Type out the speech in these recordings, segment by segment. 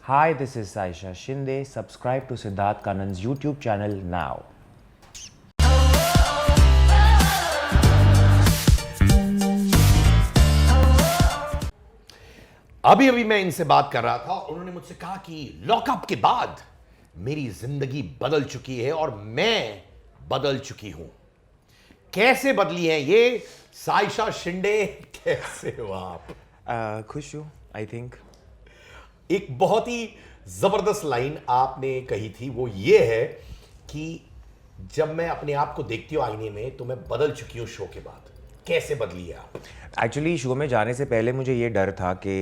Hi, this is Saisha Shinde. Subscribe to Siddharth Kanan's YouTube channel now. अभी अभी मैं इनसे बात कर रहा था, उन्होंने मुझसे कहा कि लॉकअप के बाद मेरी जिंदगी बदल चुकी है और मैं बदल चुकी हूं। कैसे बदली है ये साइशा शिंदे? कैसे हो आप? खुश हूँ, I think. एक बहुत ही जबरदस्त लाइन आपने कही थी, वो ये है कि जब मैं अपने आप को देखती हूँ आईने में तो मैं बदल चुकी हूँ शो के बाद। कैसे बदली है आप? एक्चुअली शो में जाने से पहले मुझे ये डर था कि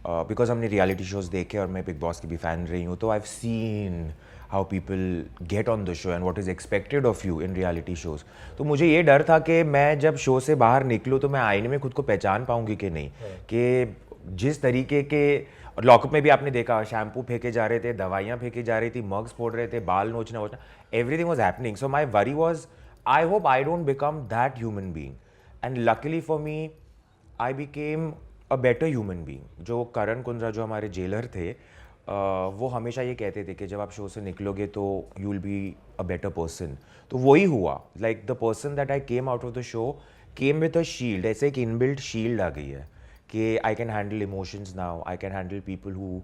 बिकॉज हमने रियलिटी शोज देखे और मैं बिग बॉस की भी फ़ैन रही हूँ, तो I have seen how people get on the show and what is expected of you in reality shows. तो मुझे ये डर था कि मैं जब शो से बाहर निकलूँ तो मैं आईने में खुद को पहचान पाऊँगी कि नहीं, कि जिस तरीके के लॉकअप में भी आपने देखा, शैम्पू फेंके जा रहे थे, दवाइयाँ फेंकी जा रही थी, मग्स फोड़ रहे थे, बाल नोचना वोचना, everything was happening. So my worry was, I hope I don't become that human being. And luckily for me I became a better human being. जो करण कुंद्रा, जो हमारे जेलर थे, वो हमेशा ये कहते थे कि जब आप शो से निकलोगे तो you will be a better person. तो वही हुआ। Like the person that I came out of the show came with a shield. ऐसे एक इनबिल्ट शील्ड आ गई है कि I can handle emotions now, I can handle people who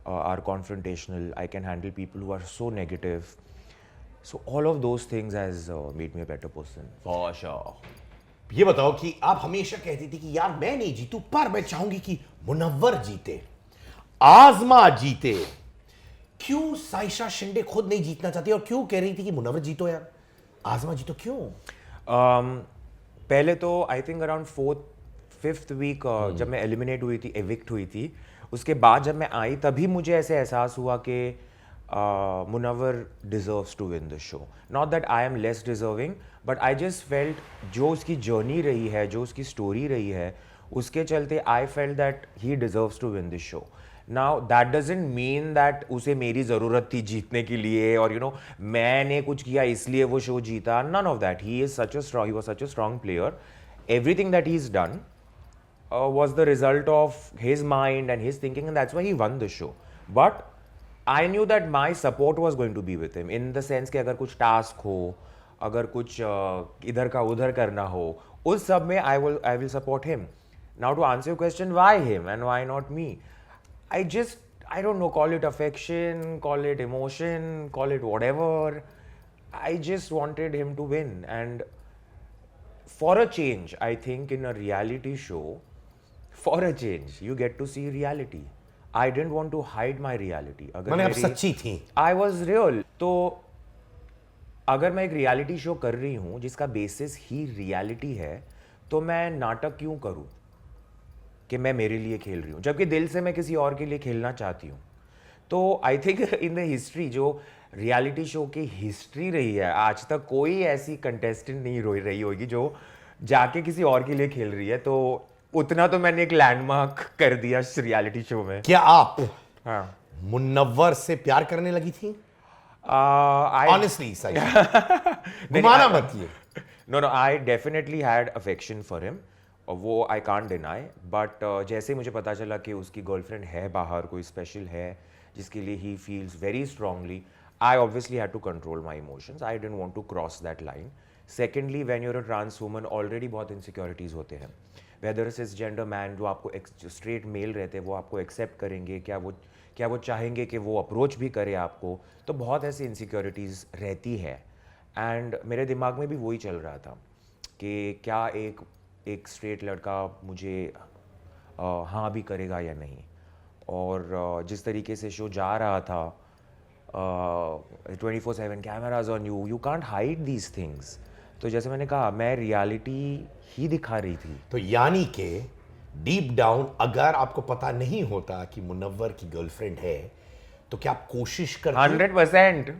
are confrontational, I can handle people who are so negative. So all of those things has made me a better person, for sure. ये बताओ कि आप हमेशा कहती थी कि यार मैं नहीं जीतू, पर मैं चाहूंगी कि मुनव्वर जीते, आजमा जीते। क्यों साइशा शिंदे खुद नहीं जीतना चाहती और क्यों कह रही थी कि मुनव्वर जीतो यार, आजमा जीतो? क्यों? पहले तो I think around 4th 5th week जब मैं एलिमिनेट हुई थी, एविक्ट हुई थी, उसके बाद जब मैं आई तभी मुझे ऐसे एहसास हुआ कि Munawar deserves to win the show. Not that I am less deserving, but I just felt जो उसकी जर्नी रही है, जो उसकी स्टोरी रही है, उसके चलते I felt that he deserves to win this show. Now that doesn't mean that उसे मेरी ज़रूरत थी जीतने के लिए, और मैंने कुछ किया इसलिए वो शो जीता. None of that. He was such a strong player. Everything that he is done was the result of his mind and his thinking, and that's why he won the show. But I knew that my support was going to be with him, in the sense कि अगर कुछ task हो, अगर कुछ इधर का उधर करना हो, उस सब में I will support him. Now to answer your question, why him and why not me? I don't know, call it affection, call it emotion, call it whatever. I just wanted him to win. And for a change, I think in a reality show, for a change, you get to see reality. I didn't want to hide my reality. अगर मैंने आप मेरी सच्ची थी। I was real. तो अगर मैं एक रियलिटी शो कर रही हूँ जिसका बेसिस ही रियलिटी है, तो मैं नाटक क्यों करूँ कि मैं मेरे लिए खेल रही हूँ, जबकि दिल से मैं किसी और के लिए खेलना चाहती हूँ. तो I think in the history, जो रियलिटी शो की हिस्ट्री रही है, आज तक कोई ऐसी कंटेस्टेंट नहीं रही होगी जो जाके किसी और के लिए खेल रही है. तो उतना तो मैंने एक लैंडमार्क कर दिया रियलिटी शो में. क्या आप हाँ. मुनव्वर से प्यार करने लगी थी? आई ऑनेस्टली साइशा, घुमाना मत ये. No no, I definitely had affection for him, और वो आई कांट डिनाई. बट जैसे ही मुझे पता चला कि उसकी गर्लफ्रेंड है बाहर, कोई स्पेशल है जिसके लिए he feels very strongly, I obviously had to control my emotions. I don't want to cross that line. Secondly, when you're a trans woman, already बहुत इनसिक्योरिटीज़ होते हैं. वेदर सिस जेंडर मैन जो आपको स्ट्रेट मेल रहते हैं, वो आपको accept करेंगे क्या वो चाहेंगे कि वो अप्रोच भी करे आपको? तो बहुत ऐसी इनसिक्योरिटीज़ रहती है. एंड मेरे दिमाग में भी वही चल रहा था कि क्या एक स्ट्रेट लड़का मुझे हाँ भी करेगा या नहीं. और जिस तरीके से शो जा रहा था, 24/7 cameras on you, you can't hide these things. तो जैसे मैंने कहा, मैं रियलिटी ही दिखा रही थी. तो यानी कि डीप डाउन अगर आपको पता नहीं होता कि मुनव्वर की गर्लफ्रेंड है, तो क्या आप कोशिश करते? 100%.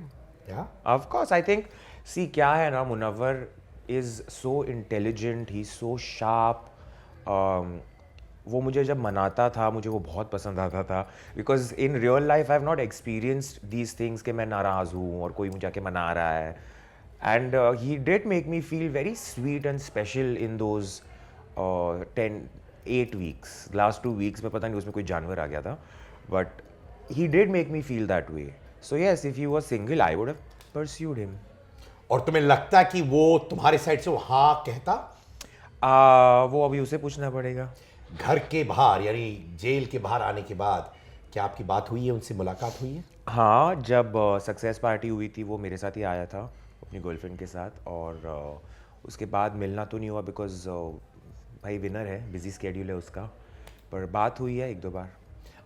Yeah of course. I think, see क्या है ना, Munawar is so intelligent, he so sharp. वो मुझे जब मनाता था, मुझे वो बहुत पसंद आता था, because in real life I have not experienced these things कि मैं नाराज़ हूँ और कोई मुझे आके मना रहा है. And he did make me feel very sweet and special in those 8 weeks. Last 2 weeks में पता नहीं उसमें कोई जानवर आ गया था, but he did make me feel that way. So yes, if he was single, I would have pursued him. और तुम्हें लगता है कि वो तुम्हारे साइड से वो हाँ कहता? वो अभी उसे पूछना पड़ेगा. घर के बाहर यानी जेल के बाहर आने के बाद क्या आपकी बात हुई है, उनसे मुलाकात हुई है? हाँ, जब सक्सेस पार्टी हुई थी वो मेरे साथ ही आया था अपनी गर्लफ्रेंड के साथ, और उसके बाद मिलना तो नहीं हुआ बिकॉज भाई विनर है, बिजी स्केड्यूल है उसका, पर बात हुई है 1-2 बार.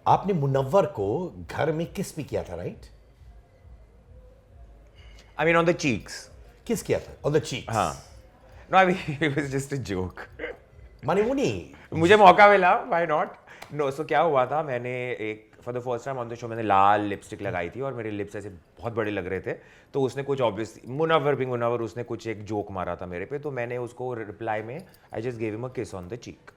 आपने मुनव्वर को घर में किस भी किया था, right? I mean on the cheeks. किस किया था? On the cheeks? हाँ. No, I mean it was just a joke. माने वो नहीं, मुझे मौका मिला, why not? No, so क्या हुआ था, मैंने एक for the first time on the show मैंने लाल लिपस्टिक लगाई थी और मेरे लिप्स ऐसे बहुत बड़े लग रहे थे, तो उसने कुछ ऑब्वियस मुनव्वर उसने कुछ एक जोक मारा था मेरे पे, तो मैंने उसको रिप्लाई में I just gave him a किस ऑन द चीक.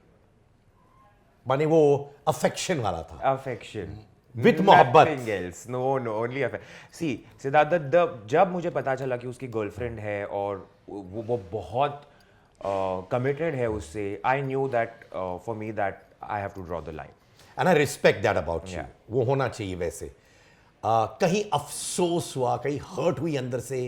माने वो अफेक्शन वाला था, अफेक्शन विद मोहब्बत. Nothing else. No, only affection. See, Siddharth, जब मुझे पता चला कि उसकी गर्लफ्रेंड है और वो बहुत कमिटेड है उससे, I knew that for me that I have to draw the line. And I respect that about you. Yeah. वो होना चाहिए वैसे. कहीं अफसोस हुआ, कहीं हर्ट हुई अंदर से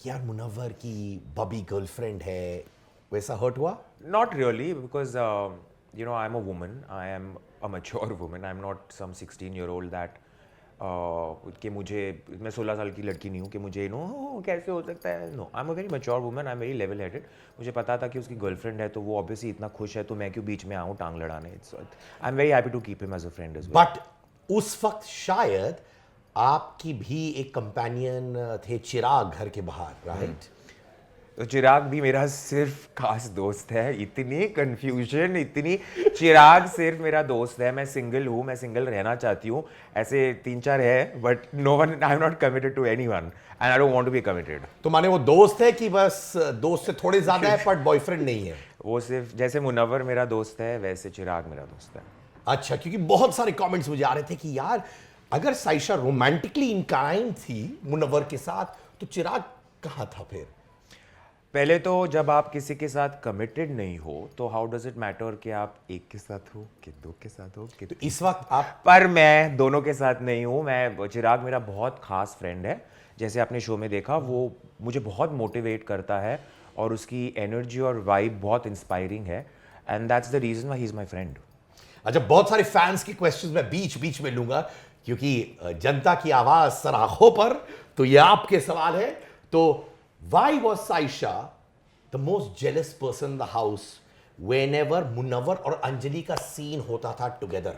कि यार मुनव्वर की बबी गर्लफ्रेंड है, वैसा हर्ट हुआ? Not really, because I'm a woman. I am a mature woman. I'm not some 16-year-old that कि मैं 16 साल की लड़की नहीं हूँ कि मुझे कैसे हो सकता है. No, I am a very mature woman, I am very level headed. मुझे पता था कि उसकी गर्लफ्रेंड है, तो वो ऑब्वियसली इतना खुश है, तो मैं क्यों बीच में आऊँ टांग लड़ाने. I am very happy to keep him as a friend as well. But उस वक्त शायद आपकी भी एक कंपेनियन थे, चिराग, घर के बाहर, राइट? तो चिराग भी मेरा सिर्फ खास दोस्त है. इतनी कंफ्यूजन, इतनी. चिराग सिर्फ मेरा दोस्त है. मैं सिंगल हूँ, मैं सिंगल रहना चाहती हूँ. ऐसे 3-4 है, but no one, I am not committed to anyone and I don't want to be committed. तो माने वो दोस्त है कि बस दोस्त से थोड़े ज्यादा है बट बॉयफ्रेंड नहीं है? वो सिर्फ जैसे मुनव्वर मेरा दोस्त है वैसे चिराग मेरा दोस्त है. अच्छा, क्योंकि बहुत सारे कमेंट्स मुझे आ रहे थे कि यार अगर साइशा रोमांटिकली इनक्लाइंड थी मुनव्वर के साथ, तो चिराग कहाँ था फिर? पहले तो जब आप किसी के साथ कमिटेड नहीं हो तो हाउ डज इट मैटर कि आप एक के साथ हो कि 2 के साथ हो कि. तो इस वक्त आप, पर मैं दोनों के साथ नहीं हूँ. चिराग मेरा बहुत खास फ्रेंड है. जैसे आपने शो में देखा, वो मुझे बहुत मोटिवेट करता है और उसकी एनर्जी और वाइब बहुत इंस्पायरिंग है, and that's the reason why he is my friend. अच्छा, बहुत सारे फैंस के क्वेश्चंस मैं बीच बीच में लूंगा क्योंकि जनता की आवाज सराखों पर, तो ये आपके सवाल है. तो why was Saisha the most jealous person in the house whenever Munawwar और अंजलि का सीन होता था together?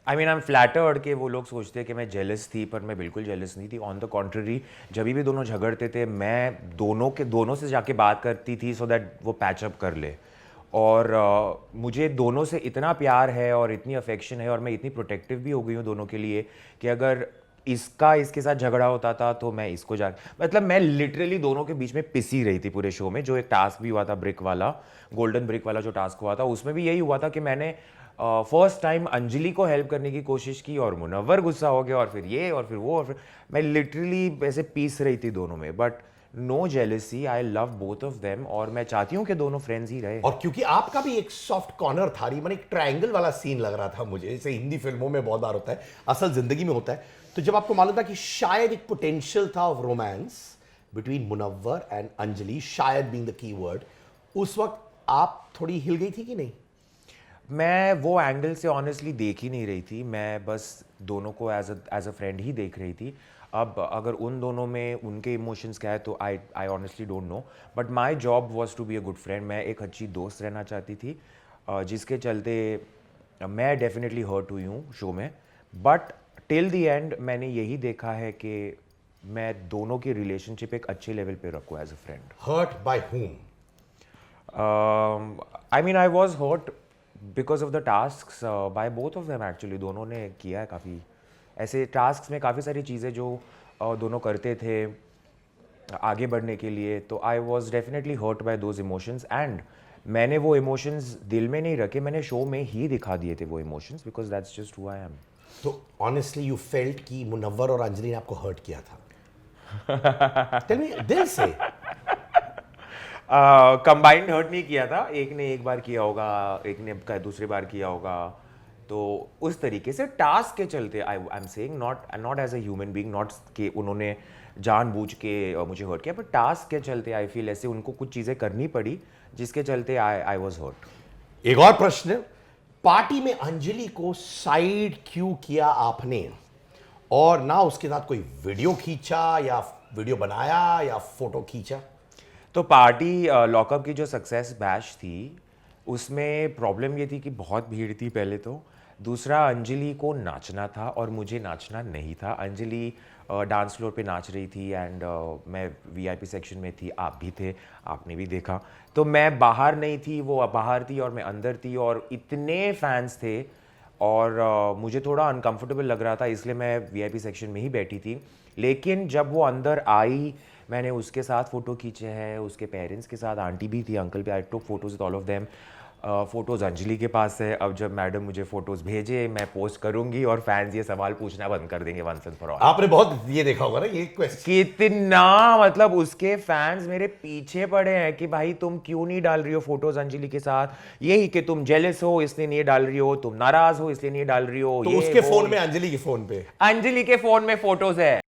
I mean I am flattered कि वो लोग सोचते हैं कि मैं जेलस थी, पर मैं बिल्कुल जेलस नहीं थी. ऑन द कॉन्ट्ररी, जब भी दोनों झगड़ते थे, मैं दोनों से जाके बात करती थी सो दैट वो पैचअप कर ले. और मुझे दोनों से इतना प्यार है और इतनी अफेक्शन है और मैं इतनी प्रोटेक्टिव भी हो गई हूँ दोनों के लिए कि अगर इसके साथ झगड़ा होता था तो मैं इसको मतलब मैं लिटरली दोनों के बीच में पिसी रही थी पूरे शो में. जो एक टास्क भी हुआ था ब्रिक वाला, गोल्डन ब्रिक वाला जो टास्क हुआ था, उसमें भी यही हुआ था कि मैंने फर्स्ट टाइम अंजलि को हेल्प करने की कोशिश की और मुनव्वर गुस्सा हो गया और फिर ये और फिर वो और फिर मैं लिटरली ऐसे पीस रही थी दोनों में. But no jealousy, I love both of them और मैं चाहती हूँ कि दोनों फ्रेंड्स ही रहे. और क्योंकि आपका भी एक सॉफ्ट कॉर्नर था, मैंने एक ट्रायंगल वाला सीन लग रहा था मुझे, जैसे हिंदी फिल्मों में बहुत बार होता है, असल जिंदगी में होता है. तो जब आपको मालूम था कि शायद एक पोटेंशियल था of romance between Munawar and Anjali, शायद बीइंग द कीवर्ड, उस वक्त आप थोड़ी हिल गई थी कि नहीं? मैं वो एंगल से ऑनेस्टली देख ही नहीं रही थी. मैं बस दोनों को एज अ फ्रेंड ही देख रही थी. अब अगर उन दोनों में उनके इमोशंस क्या है तो I honestly don't know, but my job was to be a good friend. मैं एक अच्छी दोस्त रहना चाहती थी, जिसके चलते मैं डेफिनेटली हर्ट हुई हूँ शो में. बट टिल द एंड मैंने यही देखा है कि मैं दोनों की रिलेशनशिप एक अच्छे लेवल पे रखूँ as a friend. Hurt by whom? I mean I was hurt because of the task by both of them actually. दोनों ने किया है काफ़ी ऐसे टास्क में, काफ़ी सारी चीज़ें जो दोनों करते थे आगे बढ़ने के लिए. तो I was definitely hurt by those emotions and मैंने वो इमोशंस दिल में नहीं रखे, मैंने शो में ही दिखा दिए थे वो emotions, because that's just who I am. तो ऑनेस्टली यू फेल्ट कि मुनव्वर और अंजलि ने आपको हर्ट किया था? टेल मी, दिल से. कंबाइंड हर्ट नहीं किया था. एक ने एक बार किया होगा, एक ने दूसरी बार किया होगा. तो उस तरीके से टास्क के चलते I am saying not as a human being, not कि उन्होंने जानबूझ के मुझे हर्ट किया, बट टास्क के चलते आई फील ऐसे उनको कुछ चीज़ें करनी पड़ी जिसके चलते आई वॉज हर्ट। एक और प्रश्न, पार्टी में अंजलि को साइड क्यों किया आपने, और ना उसके साथ कोई वीडियो खींचा या वीडियो बनाया या फोटो खींचा? तो पार्टी लॉकअप की जो सक्सेस बैच थी उसमें प्रॉब्लम ये थी कि बहुत भीड़ थी पहले तो, दूसरा अंजलि को नाचना था और मुझे नाचना नहीं था। अंजलि डांस फ्लोर पे नाच रही थी एंड मैं वीआईपी सेक्शन में थी, आप भी थे, आपने भी देखा। तो मैं बाहर नहीं थी, वो बाहर थी और मैं अंदर थी और इतने फैंस थे और मुझे थोड़ा अनकंफर्टेबल लग रहा था, इसलिए मैं वीआईपी सेक्शन में ही बैठी थी। लेकिन जब वो अंदर आई मैंने उसके साथ फ़ोटो खींचे हैं, उसके पेरेंट्स के साथ, आंटी भी थी, अंकल भी, I took photos with all of them. Photos Anjali के पास है, अब जब मैडम मुझे फ़ोटोज़ भेजे मैं पोस्ट करूंगी और फैंस ये सवाल पूछना बंद कर देंगे वंस एंड फॉर ऑल। आपने बहुत ये देखा होगा ना ये क्वेश्चन, कितना मतलब उसके फैंस मेरे पीछे पड़े हैं कि भाई तुम क्यों नहीं डाल रही हो फोटोज अंजलि के साथ, यही कि तुम जेलस हो इसलिए नहीं डाल रही हो, तुम नाराज हो इसलिए नहीं डाल रही हो। तो ये उसके वो। फोन में, अंजलि के फोन पे अंजलि के फोन में फोटोज है।